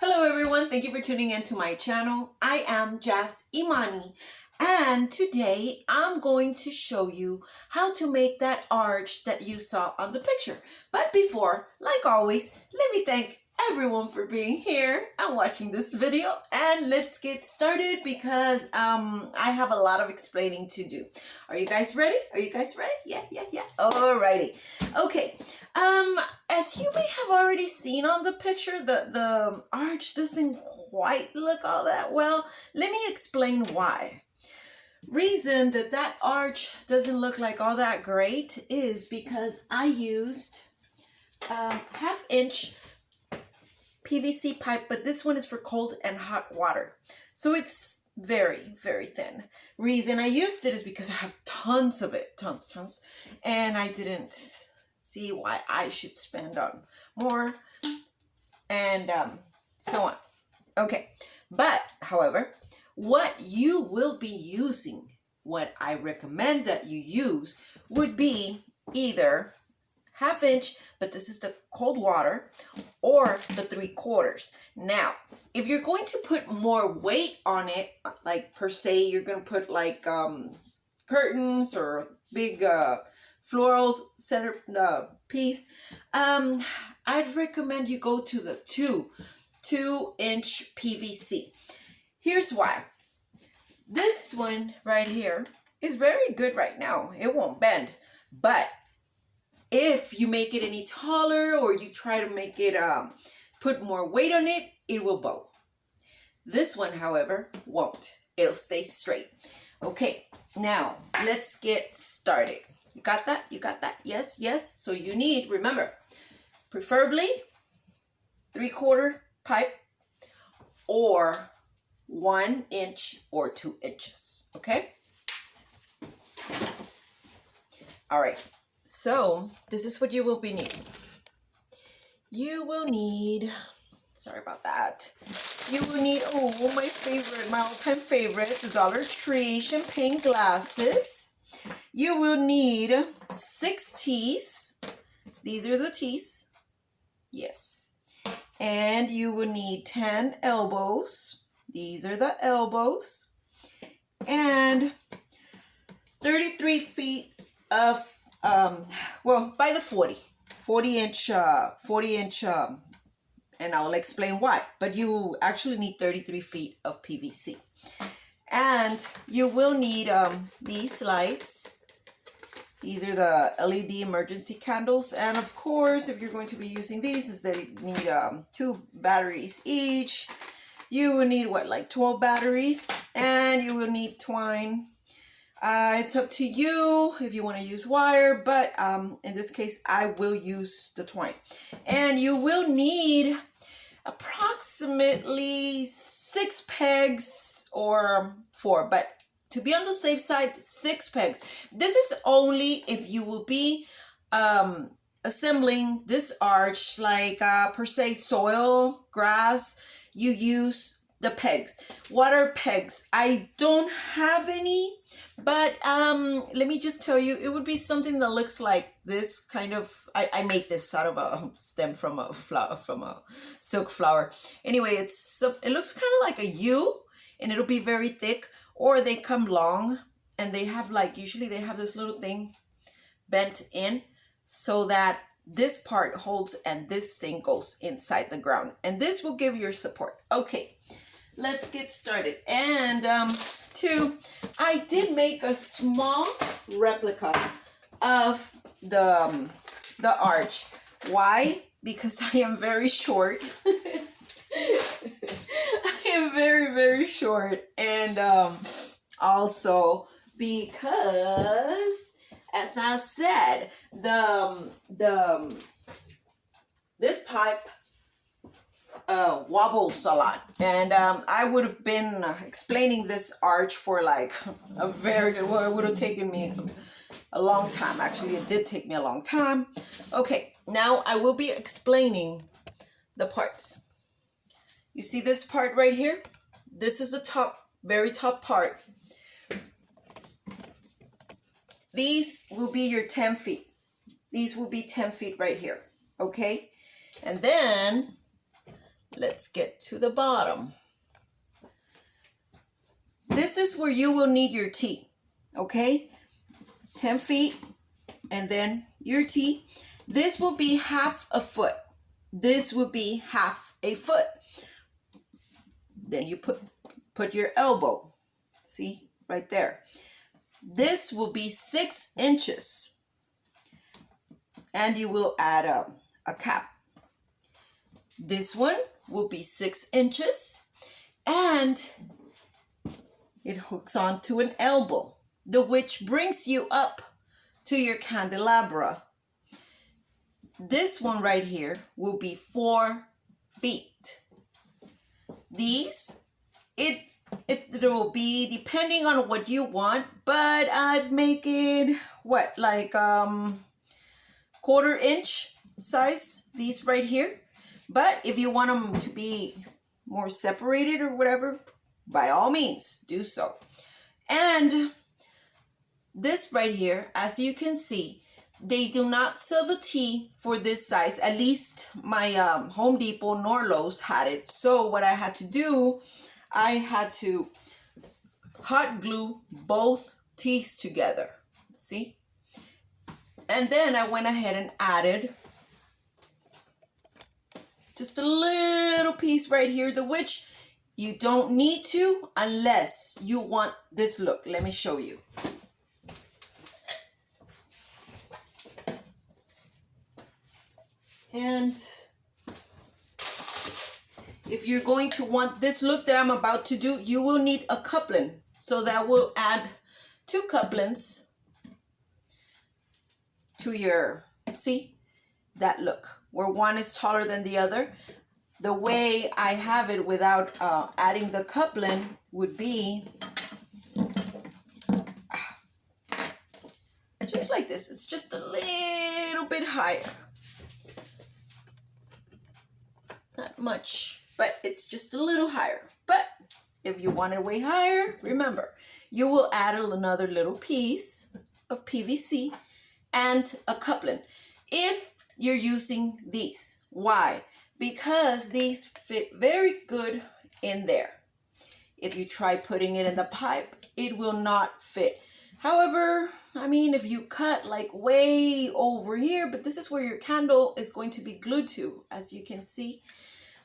Hello everyone, thank you for tuning in to my channel. I am Jas Imani, and today I'm going to show you how to make that arch that you saw on the picture. But before, like always, let me thank everyone for being here and watching this video, and let's get started because I have a lot of explaining to do. Are you guys ready? Yeah. Alrighty. Okay. As you may have already seen on the picture, the arch doesn't quite look all that well. Let me explain why. Reason that arch doesn't look like all that great is because I used half-inch PVC pipe, but this one is for cold and hot water. So it's very, very thin. Reason I used it is because I have tons of it, tons, and I didn't see why I should spend on more and so on. Okay, but however, what you will be using, what I recommend that you use would be either half-inch, but this is the cold water, or the 3/4. Now, if you're going to put more weight on it, like per se, you're going to put like curtains or big floral center piece, I'd recommend you go to the 2-inch PVC. Here's why. This one right here is very good right now. It won't bend, but if you make it any taller or you try to make it put more weight on it, it will bow. This one, however, won't. It'll stay straight. Okay, now let's get started. You got that? You got that? Yes. So you need, remember, preferably 3/4 pipe or 1 inch or 2 inches. Okay? All right. So this is what you will be needing. You will need, sorry about that. You will need, oh, my favorite, my all-time favorite, the Dollar Tree champagne glasses. You will need 6 tees. These are the tees. Yes. And you will need 10 elbows. These are the elbows. And 33 feet of by the 40 inch, and I'll explain why, but you actually need 33 feet of PVC. And you will need these lights. These are the LED emergency candles, and of course, if you're going to be using these, is that you need 2 batteries each. You will need like 12 batteries, and you will need twine. It's up to you if you want to use wire, but in this case, I will use the twine. And you will need approximately 6 pegs or 4, but to be on the safe side, 6 pegs. This is only if you will be assembling this arch like per se soil, grass, you use the pegs. What are pegs? I don't have any, but let me just tell you, it would be something that looks like this kind of, I made this out of a stem from a flower, from a silk flower. Anyway, it looks kind of like a U, and it'll be very thick, or they come long, and they have like, usually they have this little thing bent in so that this part holds and this thing goes inside the ground, and this will give your support. Okay, let's get started. And I did make a small replica of the arch. Why? Because I am very short. I am very, very short, and also because, as I said, this pipe wobbles a lot, and I would have been explaining this arch for like it would have taken me a long time. Actually, it did take me a long time. Okay, now I will be explaining the parts. You see this part right here? This is the top, very top part. These will be your 10 feet. These will be 10 feet right here. Okay, and then let's get to the bottom. This is where you will need your T, okay? 10 feet, and then your T. This will be half a foot. This will be half a foot. Then you put your elbow. See, right there. This will be 6 inches. And you will add a cap. This one will be 6 inches. And it hooks onto an elbow, which brings you up to your candelabra. This one right here will be 4 feet. These, it will be depending on what you want, but I'd make it, what, like 1/4 inch size, these right here. But if you want them to be more separated or whatever, by all means, do so. And this right here, as you can see, they do not sell the tee for this size. At least my Home Depot nor Lowe's had it. So what I had to do, I had to hot glue both tees together. See? And then I went ahead and added just a little piece right here, which you don't need to unless you want this look. Let me show you. And if you're going to want this look that I'm about to do, you will need a coupling. So that will add 2 couplings to your, see, that look, where one is taller than the other. The way I have it without adding the coupling would be just like this. It's just a little bit higher. Not much, but it's just a little higher. But if you want it way higher, remember, you will add another little piece of PVC and a coupling. If you're using these, why? Because these fit very good in there. If you try putting it in the pipe, it will not fit. However, I mean, if you cut like way over here, but this is where your candle is going to be glued to, as you can see.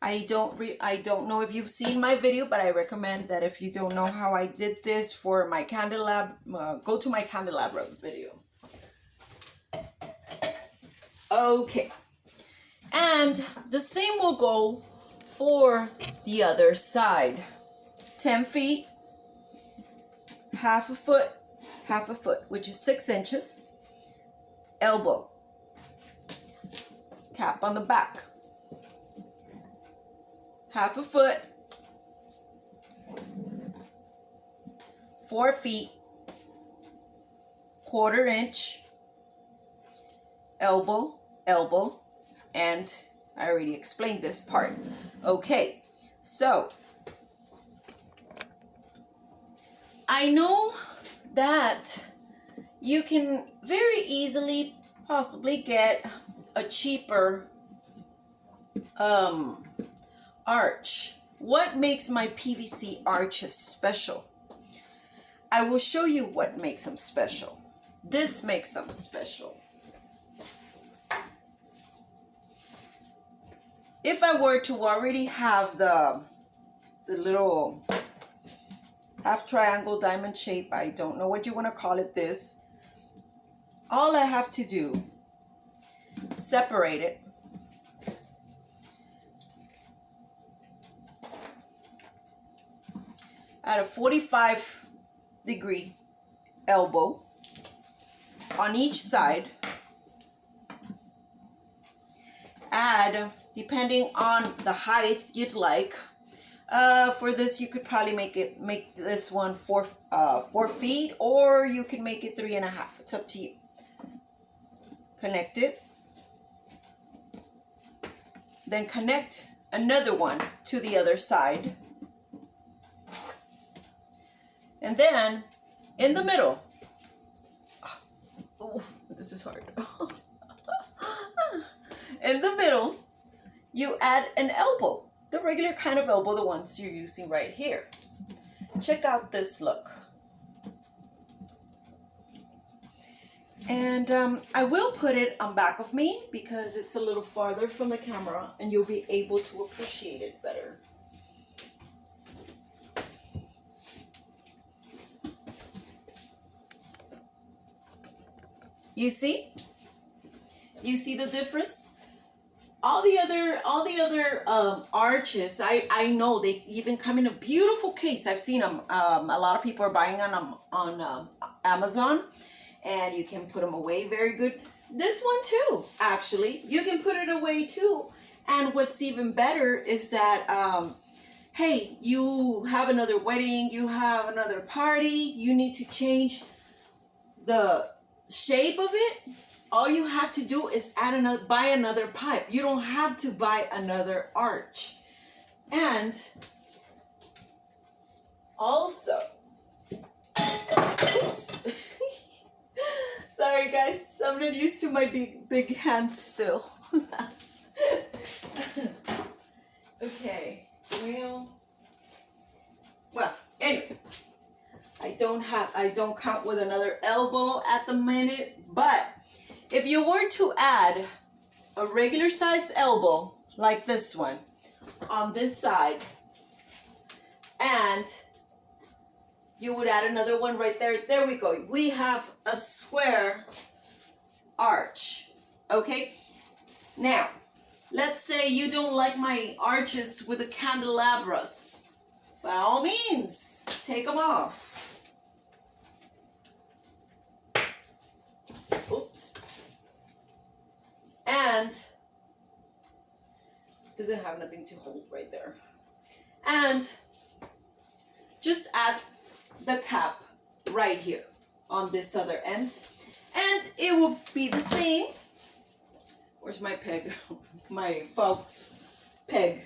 I don't know if you've seen my video, but I recommend that if you don't know how I did this for my candelabra, go to my candelabra video. Okay. And the same will go for the other side. 10 feet, half a foot, which is 6 inches. Elbow. Cap on the back. Half a foot. 4 feet. 1/4 inch. Elbow. And I already explained this part. Okay, so I know that you can very easily possibly get a cheaper arch. What makes my PVC arches special? I will show you what makes them special. This makes them special. If I were to already have the little half triangle diamond shape, I don't know what you want to call it, this, all I have to do, separate it, at a 45-degree elbow on each side, add, depending on the height you'd like, for this you could probably make this one 4 feet, or you can make it 3.5. It's up to you. Connect it, then connect another one to the other side, and then in the middle, this is hard. In the middle, you add an elbow. the regular kind of elbow, the ones you're using right here. Check out this look. And I will put it on back of me because it's a little farther from the camera and you'll be able to appreciate it better. You see? You see the difference? All the other arches, I know they even come in a beautiful case. I've seen them. A lot of people are buying on Amazon, and you can put them away very good. This one too, actually, you can put it away too. And what's even better is that, hey, you have another wedding, you have another party, you need to change the shape of it. All you have to do is buy another pipe. You don't have to buy another arch. And also, oops. Sorry guys, I'm not used to my big hands still. Okay, well, anyway. I don't count with another elbow at the minute, but if you were to add a regular size elbow like this one on this side, and you would add another one right there. There we go. We have a square arch. Okay. Now, let's say you don't like my arches with the candelabras. By all means, take them off. Oops. And doesn't have nothing to hold right there. And just add the cap right here on this other end. And it will be the same. Where's my peg? My folks peg.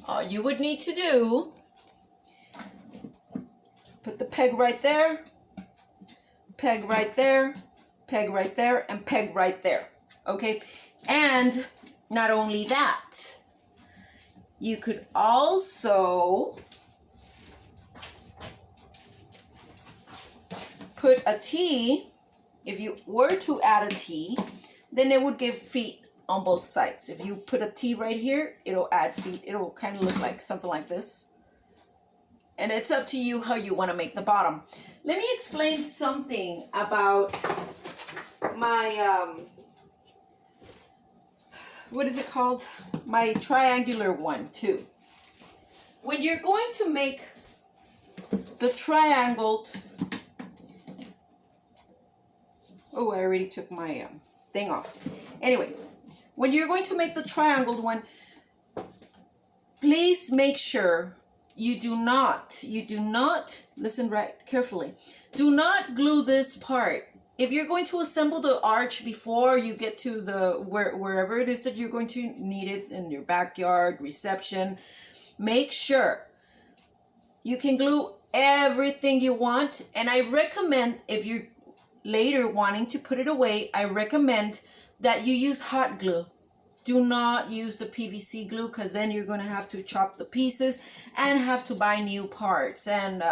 All you would need to do, put the peg right there, peg right there, peg right there, and peg right there. Okay? And not only that, you could also put a T. If you were to add a T, then it would give feet on both sides. If you put a T right here, it'll add feet. It'll kind of look like something like this. And it's up to you how you want to make the bottom. Let me explain something about my, what is it called? My triangular one too. When you're going to make the triangled, oh, I already took my thing off. Anyway, when you're going to make the triangled one, please make sure you do not, listen right carefully, do not glue this part. If you're going to assemble the arch before you get to the, wherever it is that you're going to need it, in your backyard, reception, make sure you can glue everything you want. And I recommend, if you're later wanting to put it away, I recommend that you use hot glue. Do not use the PVC glue, because then you're going to have to chop the pieces and have to buy new parts. And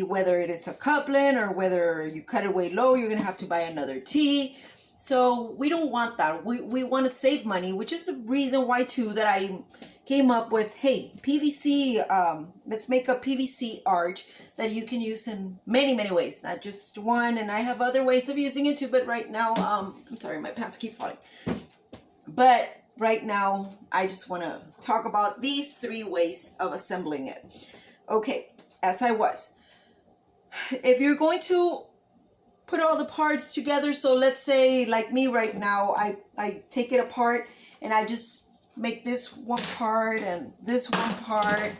whether it is a coupling or whether you cut it way low, you're going to have to buy another T. So we don't want that. We want to save money, which is the reason why too that I came up with, hey, PVC, let's make a PVC arch that you can use in many, many ways, not just one. And I have other ways of using it too, but right now, I'm sorry, my pants keep falling. But right now, I just want to talk about these 3 ways of assembling it. Okay, as I was. If you're going to put all the parts together, so let's say like me right now, I take it apart and I just make this one part and this one part,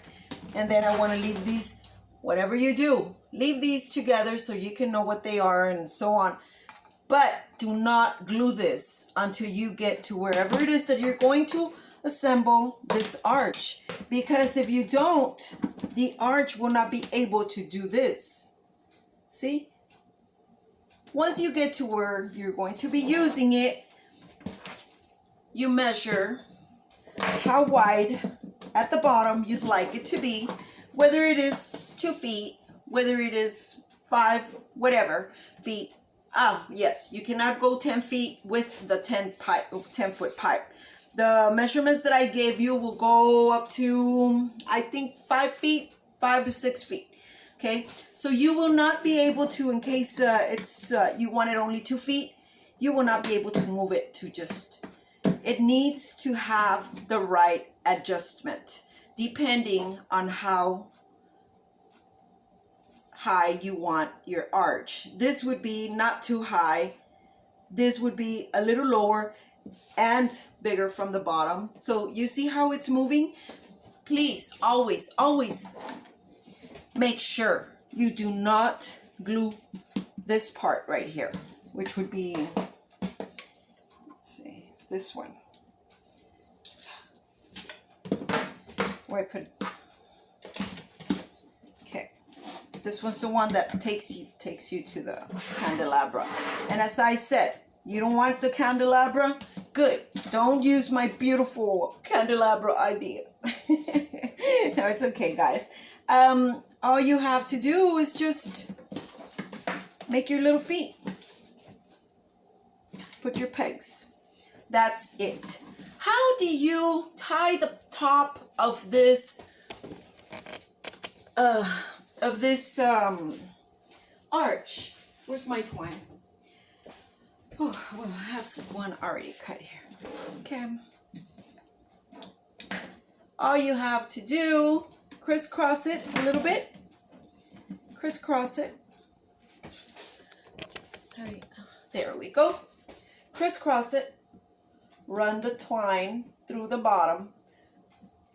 and then I want to leave these, whatever you do, leave these together so you can know what they are and so on. But do not glue this until you get to wherever it is that you're going to assemble this arch. Because if you don't, the arch will not be able to do this. See? Once you get to where you're going to be using it, you measure how wide at the bottom you'd like it to be, whether it is 2 feet, whether it is 5, whatever feet. Yes, you cannot go 10 feet with the 10-foot pipe. The measurements that I gave you will go up to, I think, 5 feet, 5 to 6 feet. Okay, so you will not be able to, in case you want it only 2 feet, you will not be able to move it to just, it needs to have the right adjustment depending on how high you want your arch. This would be not too high. This would be a little lower and bigger from the bottom. So you see how it's moving? Please always make sure you do not glue this part right here, which would be, let's see, this one. Where I put, okay, this one's the one that takes you to the candelabra. And as I said, you don't want the candelabra? Good. Don't use my beautiful candelabra idea. No, it's okay, guys. All you have to do is just make your little feet. Put your pegs. That's it. How do you tie the top of this arch? Where's my twine? Oh, well, I have one already cut here. Okay. All you have to do, crisscross it a little bit. Crisscross it. Sorry. There we go. Crisscross it. Run the twine through the bottom.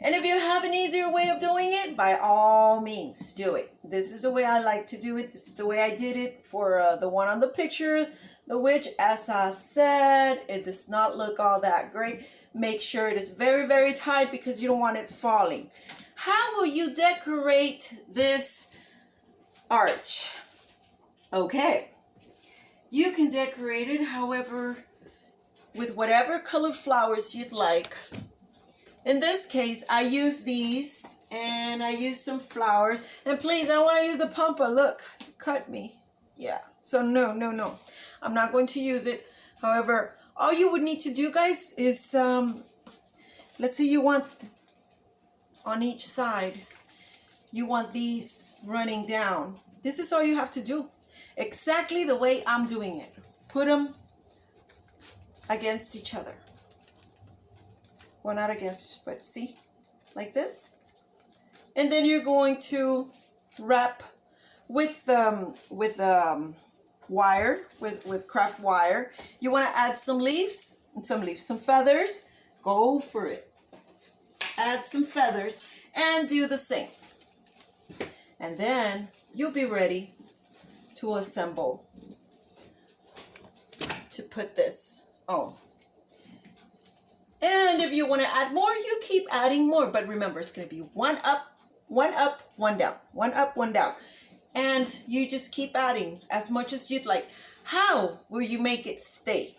And if you have an easier way of doing it, by all means, do it. This is the way I like to do it. This is the way I did it for the one on the picture, which, as I said, it does not look all that great. Make sure it is very, very tight because you don't want it falling. How will you decorate this arch? Okay. You can decorate it, however, with whatever colored flowers you'd like. In this case, I use these, and I use some flowers. And please, I don't want to use a pampa. Look, cut me. Yeah, so no. I'm not going to use it. However, all you would need to do, guys, is, let's say you want, on each side, you want these running down. This is all you have to do. Exactly the way I'm doing it. Put them against each other. Well, not against, but see, like this. And then you're going to wrap with wire, with craft wire. You want to add some leaves, some feathers. Go for it. Add some feathers and do the same. And then you'll be ready to assemble, to put this on. And if you want to add more, you keep adding more. But remember, it's going to be one up, one down, one up, one down. And you just keep adding as much as you'd like. How will you make it stay?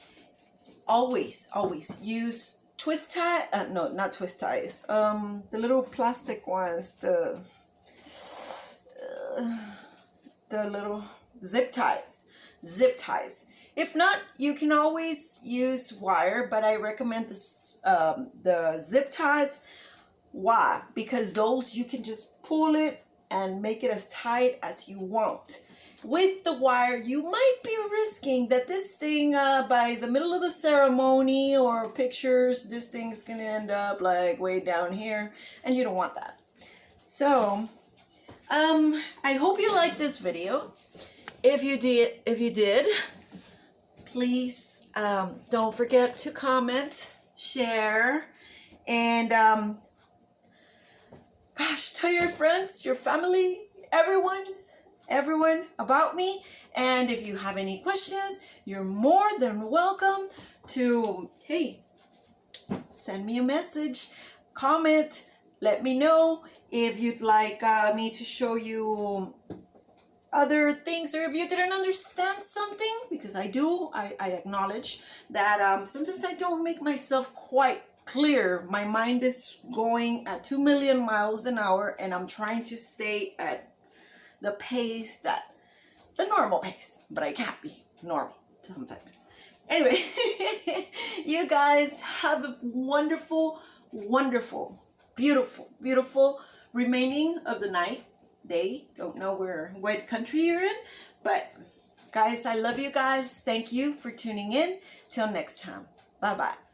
Always use twist tie. No, not twist ties. The little plastic ones. The little zip ties. If not, you can always use wire, but I recommend this, the zip ties. Why? Because those you can just pull it and make it as tight as you want. With the wire, you might be risking that this thing, by the middle of the ceremony or pictures, this thing's gonna end up like way down here, and you don't want that. So, I hope you liked this video. If you did, please don't forget to comment, share, and gosh, tell your friends, your family, everyone about me. And if you have any questions, you're more than welcome to, hey, send me a message, comment, let me know if you'd like me to show you other things, or if you didn't understand something, because I do, I acknowledge that sometimes I don't make myself quite clear. My mind is going at 2 million miles an hour, and I'm trying to stay at the pace the normal pace, but I can't be normal sometimes. Anyway, you guys have a wonderful, wonderful, beautiful, beautiful remaining of the night, day. Don't know what country you're in, but guys, I love you guys. Thank you for tuning in. Till next time. Bye-bye.